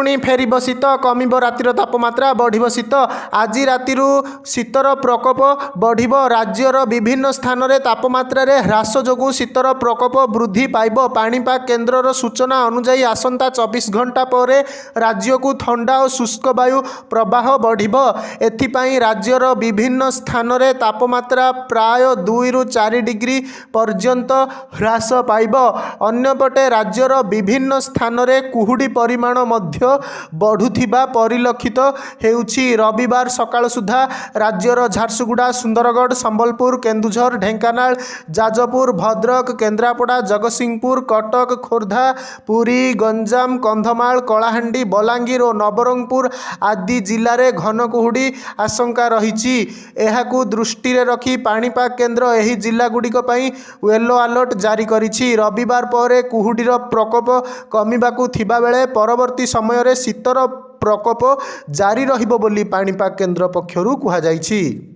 पुणी फेरिब शीत कमिब रातिर तापमात्रा बढ़िब शीत आज राति शीतर प्रकोप बढ़िब राज्यर विभिन्न स्थान में तापमात्रा ह्रास जोगु शीतर प्रकोप वृद्धि पाइब पाणीपाग केन्द्रर सूचना अनुजाई आसंता 24 घंटा पर राज्य को ठंडा और शुष्क वायु प्रवाह बढ़िब एथिपाई राज्यर विभिन्न स्थान में तापमात्रा प्राय 2 ରୁ 4 डिग्री पर्यंत ह्रास पाइब अन्यपटे राज्यर विभिन्न स्थान में कुहुड़ी परिमाण मध्य बढ़ुथिबा परिलक्षित हेउछि रविवार सकाळ सुधा राज्यर झारसुगुड़ा सुंदरगढ़ संबलपुर केन्दुझर ढेंकानाल जाजपुर भद्रक केन्द्रापड़ा जगतसिंहपुर कटक खोर्धा पुरी गंजाम कंधमाल कलाहांडी बलांगीर और नवरंगपुर आदि जिले में घन कुहुड़ी आशंका रही एहाकु दृष्टि रखी पाणीपाग केन्द्र एही जिला गुड़िक येलो अलर्ट जारी करिछि रविवार पर कुहुड़ीर प्रकोप कमिबाकु थिबा बेले परवर्ती समय रे शीतर प्रकोप जारी रहिबो बोली पाणीपाग केन्द्र पक्षरु कुहा जाइछि।